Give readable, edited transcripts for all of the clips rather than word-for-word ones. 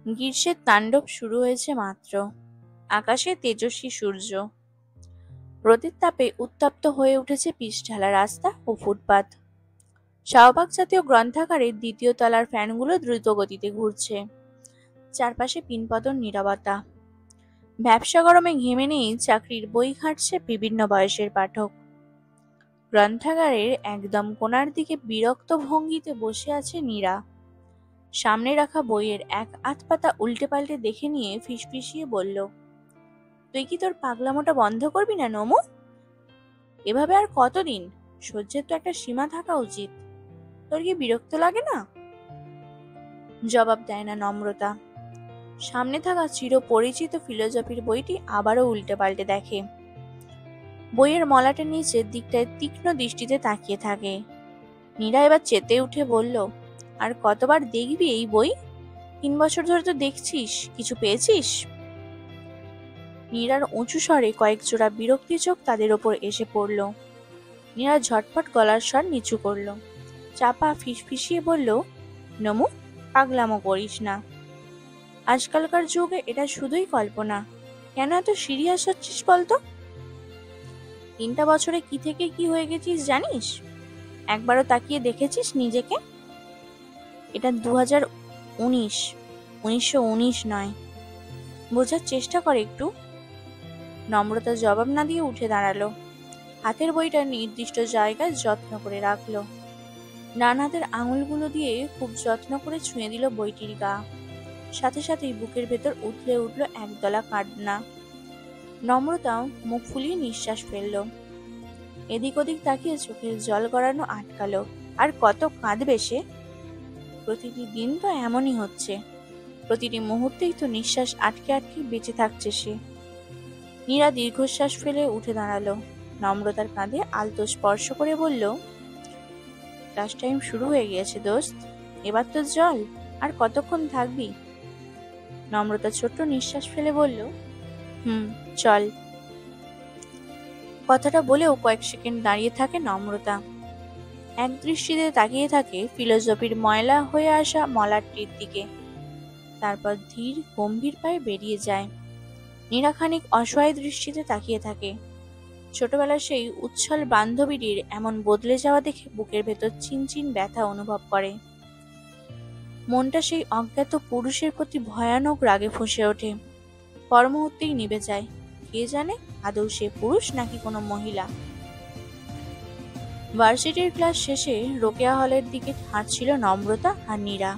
গ্রীষ্মের তাণ্ডব শুরু হয়েছে মাত্র। আকাশে তেজস্বী সূর্য, রোদের তাপে উত্তপ্ত হয়ে উঠেছে পিচঢালা রাস্তা ও ফুটপাত। শাহবাগ জাতীয় গ্রন্থাগারের দ্বিতীয় তলার ফ্যানগুলো দ্রুত গতিতে ঘুরছে। চারপাশে পিনপতন নীরবতা। ব্যবসা গরমে ঘেমে নেই চাকরির বই ঘাঁটছে বিভিন্ন বয়সের পাঠক। গ্রন্থাগারের একদম কোণার দিকে বিরক্ত ভঙ্গিতে বসে আছে নীরা। সামনে রাখা বইয়ের এক আধ পাতা উল্টে পাল্টে দেখে নিয়ে ফিসফিসিয়ে বলল, তুই কি তোর পাগলামোটা বন্ধ করবি না নমু? এভাবে আর কতদিন? সহ্যের তো একটা সীমা থাকা উচিত। তোর কি বিরক্ত লাগে না? জবাব দেয় না নম্রতা। সামনে থাকা চিরপরিচিত ফিলোসফির বইটি আবারও উল্টে পাল্টে দেখে। বইয়ের মলাটের নিচের দিকটায় তীক্ষ্ণ দৃষ্টিতে তাকিয়ে থাকে। নীরা এবার চেতে উঠে বলল, আর কতবার দেখবি এই বই? 3 বছর ধরে তো দেখছিস, কিছু পেয়েছিস? নীরার উঁচু স্বরে কয়েক জোড়া বিরক্তি চোখ তাদের ওপর এসে পড়ল। নীরা ঝটপট গলার স্বর নিচু করল। চাপা ফিসফিসিয়ে বলল, নমু, পাগলামো করিস না। আজকালকার যুগে এটা শুধুই কল্পনা। কেন এত সিরিয়াস হচ্ছিস বলতো? 3টা বছরে কি থেকে কি হয়ে গেছিস জানিস? একবারও তাকিয়ে দেখেছিস নিজেকে? এটা 2019, 1919 নয়। বোঝার চেষ্টা কর একটু। নম্রতা জবাব না দিয়ে উঠে দাঁড়ালো। হাতের বইটা নির্দিষ্ট জায়গায় যত্ন করে রাখলো। ডান হাতের আঙুলগুলো দিয়ে খুব যত্ন করে ছুঁয়ে দিল বইটির গা। সাথে সাথেই বুকের ভেতর উথলে উঠল একদলা কান্না। নম্রতা মুখ ফুলিয়ে নিঃশ্বাস ফেলল। এদিক ওদিক তাকিয়ে চোখের জল গড়ানো আটকালো। আর কত কাঁদবে সে? প্রতিটি দিন তো এমনই হচ্ছে। প্রতিটি মুহূর্তেই তো নিঃশ্বাস আটকে আটকে বেঁচে থাকছে সে। নীরা দীর্ঘশ্বাস ফেলে উঠে দাঁড়ালো। নম্রতার কাঁধে আলতো স্পর্শ করে বলল, ক্লাস টাইম শুরু হয়ে গিয়েছে দোস্ত, এবার তো চল। আর কতক্ষণ থাকবি? নম্রতা ছোট্ট নিঃশ্বাস ফেলে বলল, চল। কথাটা বলেও কয়েক সেকেন্ড দাঁড়িয়ে থাকে নম্রতা। এক দৃষ্টিতে তাকিয়ে থাকে ফিলোসফির ময়লা হয়ে আসা মলাটটির দিকে। তারপর ধীর গম্ভীর পায়ে বেরিয়ে যায়। নীরা খানিক অসহায় দৃষ্টিতে তাকিয়ে থাকে। ছোটবেলার সেই উচ্ছল বান্ধবীটির এমন বদলে যাওয়া দেখে বুকের ভেতর চিনচিন ব্যথা অনুভব করে। মনটা সেই অজ্ঞাত পুরুষের প্রতি ভয়ানক রাগে ফুঁসে ওঠে। পর মুহূর্তেই নিভে যায়। কে জানে আদৌ সে পুরুষ নাকি কোনো মহিলা। ভার্সিটির ক্লাস শেষে রোকেয়া হলের দিকে হাঁটছিল নম্রতা আর নীরা।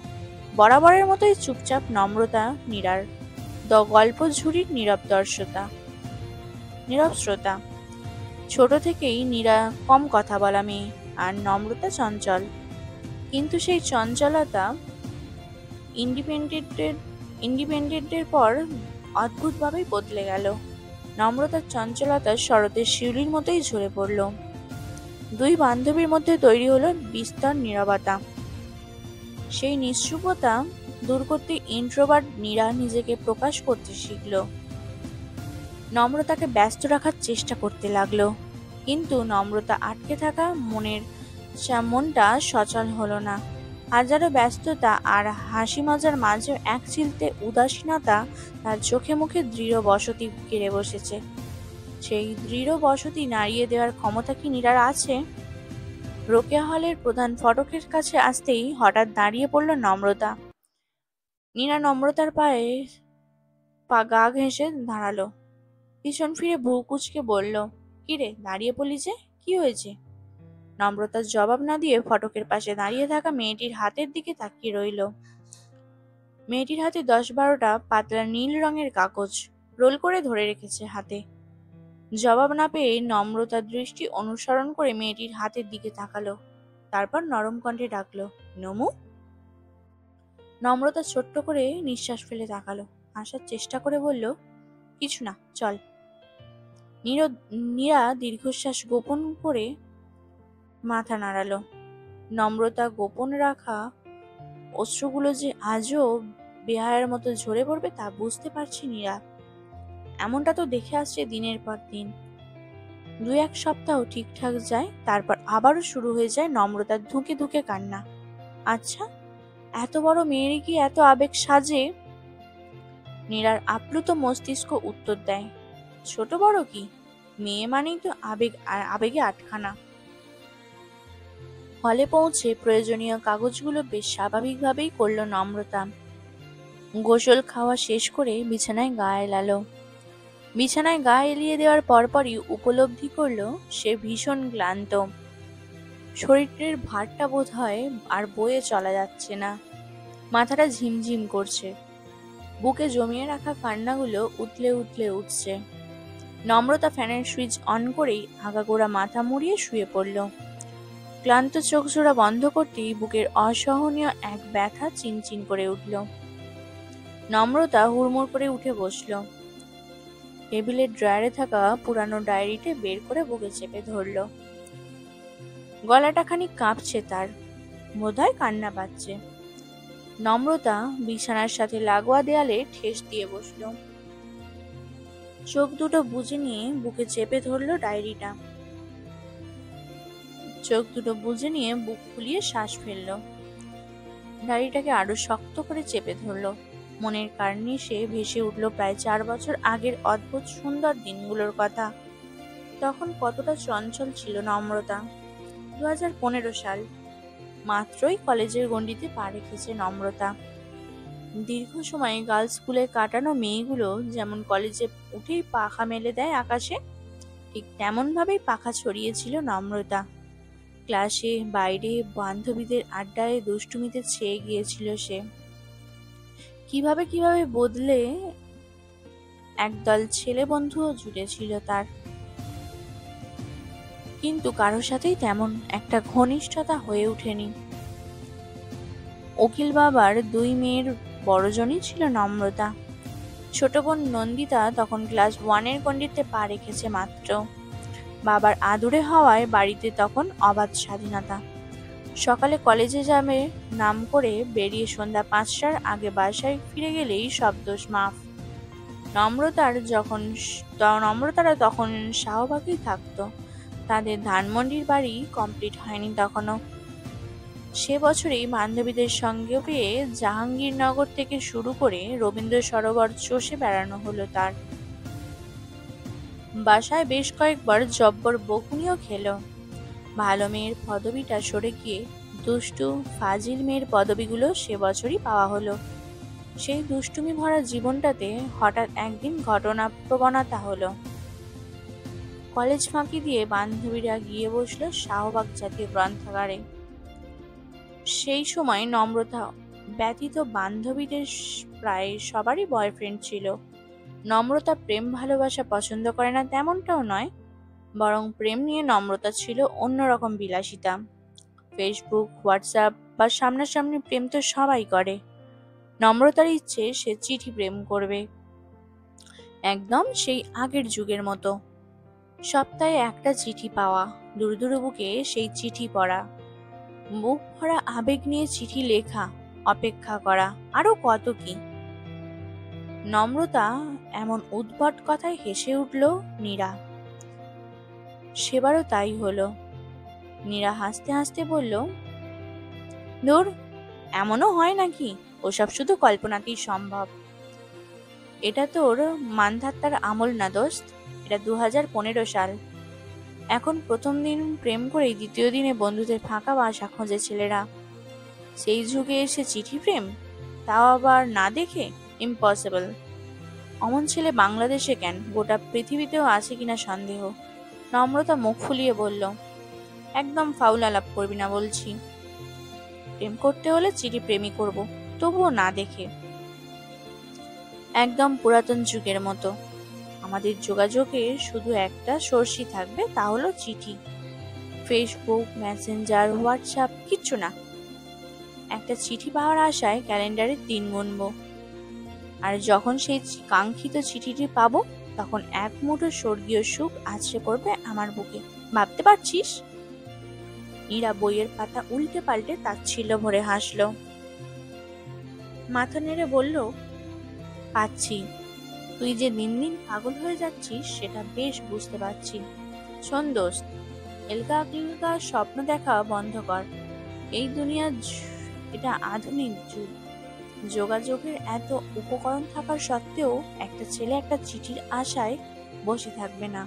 বরাবরের মতোই চুপচাপ নম্রতা নীরার গল্প ঝুড়ির নীরব শ্রোতা। ছোট থেকেই নীরা কম কথা বলা মেয়ে, আর নম্রতা চঞ্চল। কিন্তু সেই চঞ্চলতা ইন্ডিপেন্ডেন্টের পর অদ্ভুতভাবেই বদলে গেল। নম্রতার চঞ্চলতা শরতের শিউলির মতোই ঝরে পড়ল। দুই বান্ধবীর মধ্যে তৈরি হলো বিস্তর নীরবতা। সেই নিশ্চুপতা দূর করতে ইন্ট্রোভার্ট নীরা নিজেকে প্রকাশ করতে শিখল। নম্রতাকে ব্যস্ত রাখার চেষ্টা করতে লাগলো, কিন্তু নম্রতা আটকে থাকা মনটা সচল হলো না। হাজারো ব্যস্ততা আর হাসি মজার মাঝে এক চিলতে উদাসীনতা তার চোখে মুখে দৃঢ় বসতি কেড়ে বসেছে। সেই দৃঢ় বসতি নাড়িয়ে দেওয়ার ক্ষমতা কি নীরার আছে? রোকেয়া হলের প্রধান ফটকের কাছে আসতেই হঠাৎ দাঁড়িয়ে পড়ল নম্রতা। নীরা নম্রতার গা ঘেঁষে দাঁড়ালো। পিছন ফিরে বুক কুঁচকে বলল, কিরে দাঁড়িয়ে পড়লি যে, কি হয়েছে? নম্রতার জবাব না দিয়ে ফটকের পাশে দাঁড়িয়ে থাকা মেয়েটির হাতের দিকে তাকিয়ে রইল। মেয়েটির হাতে 10-12টা পাতলা নীল রঙের কাগজ রোল করে ধরে রেখেছে হাতে। জবাব না পেয়ে নম্রতার দৃষ্টি অনুসরণ করে মেয়েটির হাতের দিকে তাকালো। তারপর নরম কণ্ঠে ডাকলো, নমু। নম্রতা ছোট্ট করে নিঃশ্বাস ফেলে তাকালো, হাসার চেষ্টা করে বলল, কিছু না, চল। নীরা দীর্ঘশ্বাস গোপন করে মাথা নাড়ালো। নম্রতা গোপন রাখা অশ্রুগুলো যে আজও বেহায়ার মতো ঝরে পড়বে তা বুঝতে পারছি নীরা। এমনটা তো দেখে আসছে দিনের পর দিন। 2-1 সপ্তাহ ঠিকঠাক যায়, তারপর আবারও শুরু হয়ে যায় নম্রতার ধুকে ধুকে কান্না। আচ্ছা, এত বড় মেয়েরই কি এত আবেগ সাজে? নীরার আপ্লুত মস্তিষ্ক উত্তর দেয়, ছোট বড় কি, মেয়ে মানেই তো আবেগ, আর আবেগে আটখানা। হলে পৌঁছে প্রয়োজনীয় কাগজগুলো বেশ স্বাভাবিকভাবেই করলো নম্রতা। গোসল খাওয়া শেষ করে বিছানায় গা এলালো। বিছানায় গা এলিয়ে দেওয়ার পরপরই উপলব্ধি করলো সে ভীষণ ক্লান্ত। শরীরের ভারটা বোধ হয় আর বয়ে চলা যাচ্ছে না। মাথাটা ঝিমঝিম করছে। বুকে জমিয়ে রাখা কান্নাগুলো উতলে উতলে উঠছে। নম্রতা ফ্যানের সুইচ অন করেই আগাগোড়া মাথা মুড়িয়ে শুয়ে পড়ল। ক্লান্ত চোখ জোড়া বন্ধ করতেই বুকের অসহনীয় এক ব্যথা চিনচিন করে উঠল। নম্রতা হুড়মুড় করে উঠে বসল। টেবিলের ড্রয়ারে থাকা পুরানো ডায়েরিটা বের করে বুকে চেপে ধরল। গলাটা খানিক কাঁপছে তার, বোধহয় কান্না পাচ্ছে। নম্রতা বিছানার সাথে লাগোয়া দেয়ালে ঠেস দিয়ে বসল। চোখ দুটো বুজে নিয়ে বুকে চেপে ধরল ডায়েরিটা। চোখ দুটো বুজে নিয়ে বুক ফুলিয়ে শ্বাস ফেলল। ডায়েরিটাকে আরো শক্ত করে চেপে ধরল। মনের কার্নিশে ভেসে উঠল প্রায় 4 বছর আগের অদ্ভুত সুন্দর দিনগুলোর কথা। তখন কতটা চঞ্চল ছিল নম্রতা। 2015 সাল, মাত্রই কলেজের গণ্ডিতে পা রেখেছে নম্রতা। দীর্ঘ সময় গার্লস স্কুলে কাটানো মেয়েগুলো যেমন কলেজে উঠেই পাখা মেলে দেয় আকাশে, ঠিক তেমন ভাবেই পাখা ছড়িয়েছিল নম্রতা। ক্লাসে, বাইরে, বান্ধবীদের আড্ডায়, দুষ্টুমিতে ছেয়ে গিয়েছিল সে। কিভাবে কিভাবে বদলে একদল ছেলে বন্ধুও জুটেছিল তার, কিন্তু কারোর সাথেই তেমন একটা ঘনিষ্ঠতা হয়ে ওঠেনি। উকিল বাবার 2 মেয়ের বড়জনই ছিল নম্রতা। ছোট বোন নন্দিতা তখন ক্লাস 1-এর গণ্ডিতে পা রেখেছে মাত্র। বাবার আদুরে হওয়ায় বাড়িতে তখন অবাধ স্বাধীনতা। সকালে কলেজে যাবে নাম করে বেরিয়ে সন্ধ্যা 5টার আগে বাসায় ফিরে গেলেই সব দোষ মাফ। নম্রতারা তখন শাহবাগেই থাকতো। তাদের ধানমন্ডির বাড়ি কমপ্লিট হয়নি তখনও। সে বছরেই বান্ধবীদের সঙ্গে পেয়ে জাহাঙ্গীরনগর থেকে শুরু করে রবীন্দ্র সরোবর চষে বেড়ানো হলো তার। বাসায় বেশ কয়েকবার জব্বর বকুনিও খেলো। ভালো মেয়ের পদবিটা সরে গিয়ে দুষ্টু ফাজিল মেয়ের পদবিগুলো সে বছরই পাওয়া হলো। সেই দুষ্টুমি ভরা জীবনটাতে হঠাৎ একদিন ঘটনাপ্রবণতা হলো। কলেজ ফাঁকি দিয়ে বান্ধবীরা গিয়ে বসলো শাহবাগ জাতীয় গ্রন্থাগারে। সেই সময় নম্রতা ব্যতীত বান্ধবীদের প্রায় সবারই বয়ফ্রেন্ড ছিল। নম্রতা প্রেম ভালোবাসা পছন্দ করে না তেমনটাও নয়, বরং প্রেম নিয়ে নম্রতা ছিল অন্যরকম বিলাসিতা। ফেসবুক, হোয়াটসঅ্যাপ বা সামনাসামনি প্রেম তো সবাই করে। নম্রতার ইচ্ছে সে চিঠি প্রেম করবে, একদম সেই আগের যুগের মতো। সপ্তাহে একটা চিঠি পাওয়া, দূর দূর বুকে সেই চিঠি পড়া, বুক ভরা আবেগ নিয়ে চিঠি লেখা, অপেক্ষা করা, আরো কত কি। নম্রতা এমন উদ্ভট কথায় হেসে উঠল নীরা। সেবারও তাই হলো। নীরা হাসতে হাসতে বলল, ধুর, এমনও হয় নাকি? ওসব শুধু কল্পনাতেই সম্ভব। এটা তোর মানধাত্তার আমল না দোস্ত, এটা 2015 সাল। এখন প্রথম দিন প্রেম করেই দ্বিতীয় দিনে বন্ধুদের ফাঁকা বাসা খোঁজে ছেলেরা। সেই যুগে এসে চিঠি প্রেম, তাও আবার না দেখে? ইম্পসিবল। অমন ছেলে বাংলাদেশে কেন, গোটা পৃথিবীতেও আছে কিনা সন্দেহ। নম্রতা মুখ ফুলিয়ে বলল, একদম ফাউল আলাপ করবি না বলছি। প্রেম করতে হলে চিঠি প্রেমই করব, তবুও না দেখে। একদম পুরাতন যুগের মতো। আমাদের যোগাযোগে শুধু একটা সোর্সই থাকবে, তা হলো চিঠি। ফেসবুক, মেসেঞ্জার, হোয়াটসঅ্যাপ কিচ্ছু না। একটা চিঠি পাওয়ার আশায় ক্যালেন্ডারে দিন গুনবো, আর যখন সেই কাঙ্ক্ষিত চিঠিটি পাবো তখন এক মুঠো স্বর্গীয় সুখ আছড়ে পড়বে আমার বুকে। ভাবতে পারছিস? নীরা বইয়ের পাতা উল্টে পাল্টে তাচ্ছিল্য ভরে হাসলো। মাথা নেড়ে বলল, পাচ্ছি। তুই যে দিন দিন পাগল হয়ে যাচ্ছিস সেটা বেশ বুঝতে পারছি। শোন দোস্ত, এলকা আকিলকা স্বপ্ন দেখা বন্ধ কর। এই দুনিয়া, এটা আধুনিক যুগ। যোগাযোগের এত উপকরণ থাকার সত্ত্বেও একটা ছেলে একটা চিঠির আশায় বসে থাকবে না।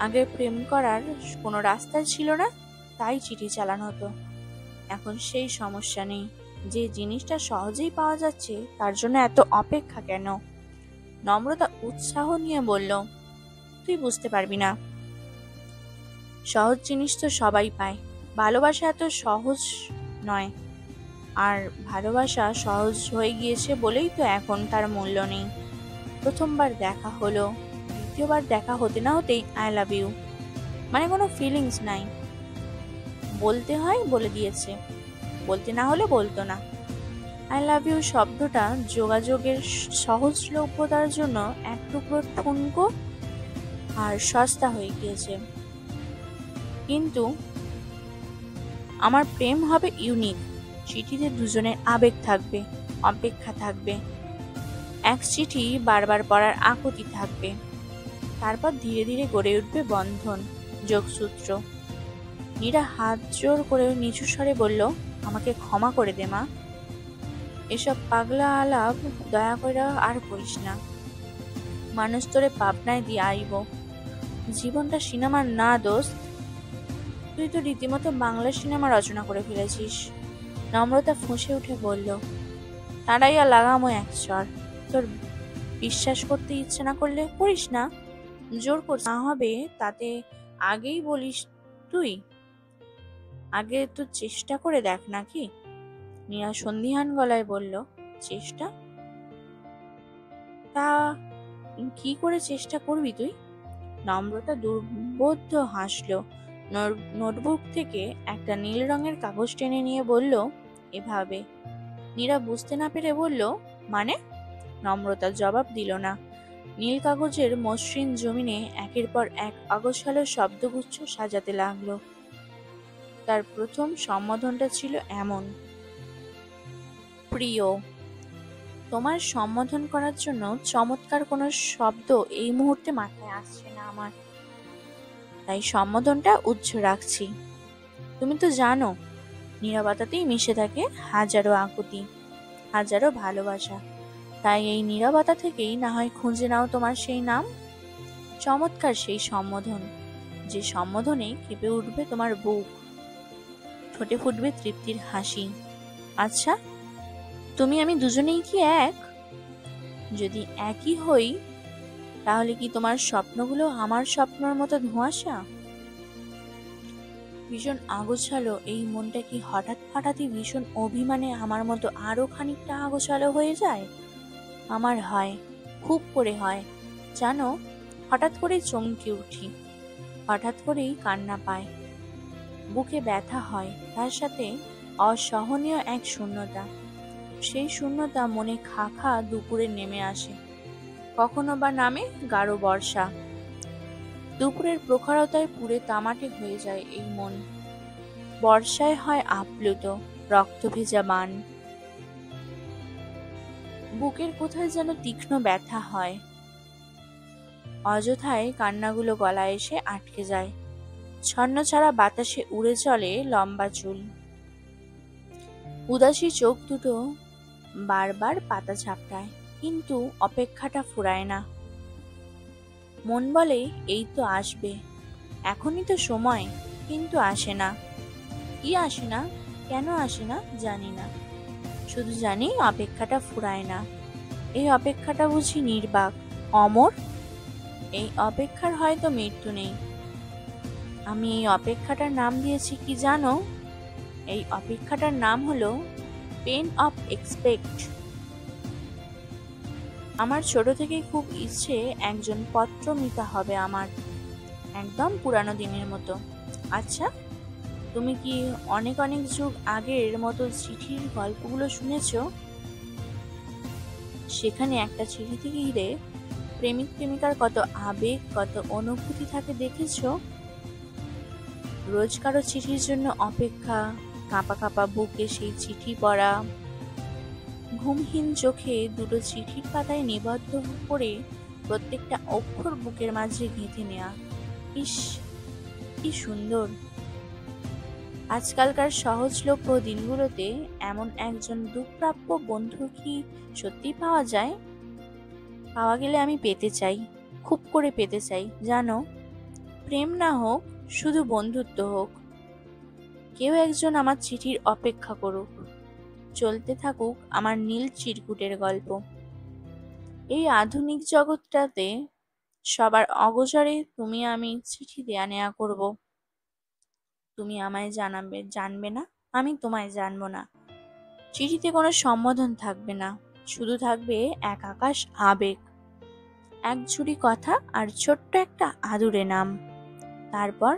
আগে প্রেম করার কোনো রাস্তা ছিল না, তাই চিঠি চালানো হতো। এখন সেই সমস্যা নেই, যে জিনিসটা সহজেই পাওয়া যাচ্ছে তার জন্য এত অপেক্ষা কেন? নম্রতা উৎসাহ নিয়ে বলল, তুই বুঝতে পারবি না, সহজ জিনিস তো সবাই পায়, ভালোবাসা এত সহজ নয়। আর ভালোবাসা সহজ হয়ে গিয়েছে বলেই তো এখন তার মূল্য নেই। প্রথমবার দেখা হলো, দ্বিতীয়বার দেখা হতে না হতেই আই লাভ ইউ, মানে কোনো ফিলিংস নাই। বলতে হয় বলে দিয়েছে, বলতে না হলে বলতো না। আই লাভ ইউ শব্দটা যোগাযোগের সহজলভ্যতার জন্য এক টুকরো ঠুনকো আর সস্তা হয়ে গিয়েছে। কিন্তু আমার প্রেম হবে ইউনিক। চিঠিতে দুজনের আবেগ থাকবে, অপেক্ষা থাকবে, এক চিঠি বারবার পড়ার আকুতি থাকবে। তারপর ধীরে ধীরে গড়ে উঠবে বন্ধন, যোগসূত্র। নীরা হাত জোর করে নিচু স্বরে বলল, আমাকে ক্ষমা করে দে মা, এসব পাগলা আলাপ দয়া করে আর করিস না। মানুষ তোরে পাবনায় দিয়ে আইব, জীবনটা সিনেমার না দোস্ত। তুই তো রীতিমতো বাংলা সিনেমা রচনা করে ফেলেছিস। নম্রতা ফুঁসে উঠে বলল, তাড়াইয়া লাগামো এক চর। তোর বিশ্বাস করতে ইচ্ছে না করলে করিস না, জোর করতে না হবে তাতে আগেই বলিস তুই। আগে তো চেষ্টা করে দেখ নাকি? নীরা সন্দিহান গলায় বলল, চেষ্টা? তা কি করে চেষ্টা করবি তুই? নম্রতা দুর্বোধ্য হাসলো। নোটবুক থেকে একটা নীল রঙের কাগজ টেনে নিয়ে বলল, এভাবে। নীরা বুঝতে না পেরে বলল, মানে? নম্রতা জবাব দিল না। নীল কাগজের মসৃণ জমিনে একের পর এক অগোছালো শব্দগুচ্ছ সাজাতে লাগলো। তার প্রথম সম্বোধনটা ছিল এমন, প্রিয়। তোমার সম্বোধন করার জন্য চমৎকার কোনো শব্দ এই মুহূর্তে মাথায় আসছে না আমার, তাই সম্বোধনটা উচ্চ রাখছি। তুমি তো জানো, নীরবতাতেই মিশে থাকে হাজারো আকুতি, হাজারো ভালোবাসা। তাই এই নীরবতা থেকেই না হয় খুঁজে নাও তোমার সেই নাম। চমৎকার সেই সম্বোধন, যে সম্বোধনে কেঁপে উঠবে তোমার বুক, ঠোঁটে ফুটবে তৃপ্তির হাসি। আচ্ছা, তুমি আমি দুজনেই কি এক? যদি একই হই, তাহলে কি তোমার স্বপ্নগুলো আমার স্বপ্নের মতো ধোঁয়াশা? ভীষণ আগোছালো এই মনটা কি হঠাৎই ভীষণ অভিমানে আমার মতো আরো খানিকটা আগোছালো হয়ে যায়? আমার হয়, খুব করে হয়। জানো, হঠাৎ করেই চমকে উঠি, হঠাৎ করেই কান্না পায়, বুকে ব্যথা হয়, তার সাথে অসহনীয় এক শূন্যতা। সেই শূন্যতা মনে খা খা দুপুরে নেমে আসে, কখনো বা নামে গাঢ় বর্ষা। দুপুরের প্রখরতায় পুড়ে তামাটে হয়ে যায় এই মন। বর্ষায় হয় আপ্লুত, রক্ত ভেজা বান। বুকের কোথায় যেন তীক্ষ্ণ ব্যথা হয়। অযথায় কান্নাগুলো গলায় এসে আটকে যায়। ছন্নছাড়া বাতাসে উড়ে চলে লম্বা চুল। উদাসী চোখ দুটো বারবার পাতা ঝাপটায়, কিন্তু অপেক্ষাটা ফুরায় না। মন বলে, এই তো আসবে, এখনই তো সময়, কিন্তু আসে না। কি আসে না, কেন আসে না জানি না, শুধু জানি অপেক্ষাটা ফুরায় না। এই অপেক্ষাটা বুঝি নির্বাক, অমর। এই অপেক্ষার হয়তো মৃত্যু নেই। আমি এই অপেক্ষাটার নাম দিয়েছি কি জানো? এই অপেক্ষাটার নাম হলো পেন অফ এক্সপেক্ট। আমার ছোট থেকেই খুব ইচ্ছে একজন পত্রমিতা হবে আমার, একদম পুরানো দিনের মতো। আচ্ছা, তুমি কি অনেক অনেক যুগ আগের মতো চিঠির গল্পগুলো শুনেছ? সেখানে একটা চিঠিতে ঘিরে প্রেমিক প্রেমিকার কত আবেগ, কত অনুভূতি থাকে দেখেছ? রোজ কারো চিঠির জন্য অপেক্ষা, কাঁপা কাঁপা বুকে সেই চিঠি পড়া, ঘুমহীন চোখে দুটো চিঠির পাতায় নিবদ্ধ করে প্রত্যেকটা অক্ষর বুকের মাঝে গেঁথে নেয়া। ইস, কি সুন্দর! আজকালকার সহজলভ্য দিনগুলোতে এমন একজন দুষ্প্রাপ্য বন্ধু কি সত্যি পাওয়া যায়? পাওয়া গেলে আমি পেতে চাই, খুব করে পেতে চাই জানো। প্রেম না হোক, শুধু বন্ধুত্ব হোক। কেউ একজন আমার চিঠির অপেক্ষা করুক, চলতে থাকুক আমার নীল চিরকুটের গল্প। এই আধুনিক জগৎটাতে সবার অগোচরে তুমি আমি চিঠি দেয়া নেয়া করব। তুমি আমায় জানবে না, আমি তোমায় জানবো না। চিঠিতে কোনো সম্বোধন থাকবে না, শুধু থাকবে এক আকাশ আবেগ, এক ঝুড়ি কথা আর ছোট্ট একটা আদুরে নাম। তারপর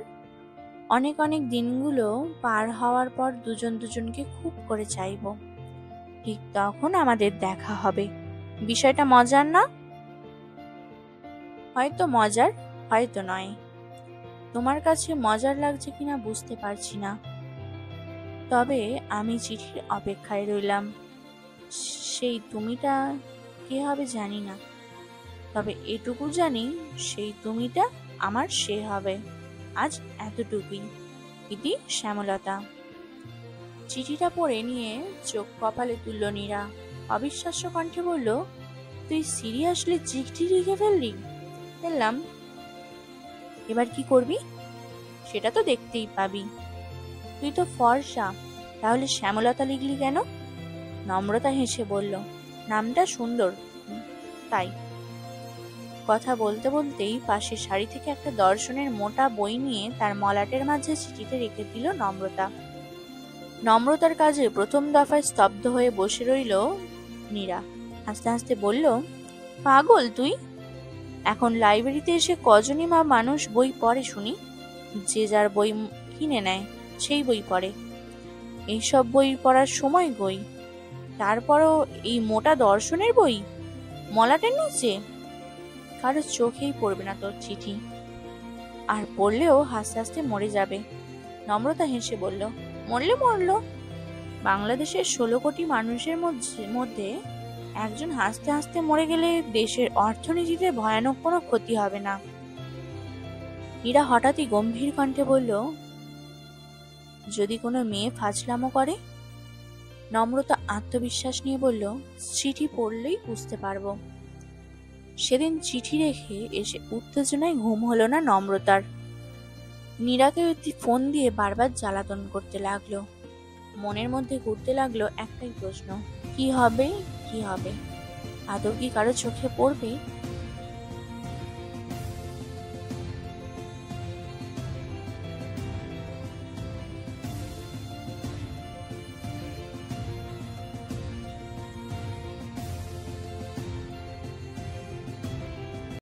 অনেক অনেক দিনগুলো পার হওয়ার পর দুজন দুজনকে খুব করে চাইবো। ঠিক তখন আমাদের দেখা হবে। বিষয়টা মজার না? হয়তো মজার, হয়তো নয়। তোমার কাছে মজার লাগছে কিনা বুঝতে পারছি না। তবে আমি চিঠির অপেক্ষায় রইলাম। সেই তুমিটা কে হবে জানি না, তবে এটুকু জানি সেই তুমিটা আমার সে হবে। আজ এতটুকুই। ইতি শ্যামলতা। চিঠিটা পড়ে নিয়ে চোখ কপালে তুলল নীরা। অবিশ্বাস্য কণ্ঠে বলল, তুই সিরিয়াসলি চিঠি লিখে ফেললি? বললাম, এবার কি করবি সেটা তো দেখতেই পাবি। তুই তো ফর্সা, তাহলে শ্যামলতা লিখলি কেন? নম্রতা হেসে বলল, নামটা সুন্দর তাই। কথা বলতে বলতেই পাশের শাড়ি থেকে একটা দর্শনের মোটা বই নিয়ে তার মলাটের মাঝে চিঠিতে রেখে দিল নম্রতা। নম্রতার কাজে প্রথম দফায় স্তব্ধ হয়ে বসে রইল নীরা। হাসতে হাসতে বলল, পাগল তুই? এখন লাইব্রেরিতে এসে কজনই বা মানুষ বই পড়ে শুনি? যে যার বই কিনে নেয়, সেই বই পড়ে। এইসব বই পড়ার সময় কই? তারপরও এই মোটা দর্শনের বই মলাটের নিচে। কারো চোখেই পড়বে না তোর চিঠি, আর পড়লেও হাসতে হাসতে মরে যাবে। নম্রতা হেসে বলল, মরলে মরল। বাংলাদেশের 16 কোটি মানুষের মধ্যে একজন হাসতে হাসতে মরে গেলে দেশের অর্থনীতিতে ভয়ানক কোনো ক্ষতি হবে না। নীরা হঠাৎই গম্ভীর কণ্ঠে বলল, যদি কোনো মেয়ে ফাজলামো করে? নম্রতা আত্মবিশ্বাস নিয়ে বলল, চিঠি পড়লেই বুঝতে পারবো। সেদিন চিঠি রেখে এসে উত্তেজনায় ঘুম হলো না নম্রতার। নীরাকে ফোন দিয়ে বারবার জ্বালাতন করতে লাগলো। মনের মধ্যে ঘুরতে লাগলো একটাই প্রশ্ন, কি হবে কি হবে? আদৌ কি কারো চোখে পড়বে?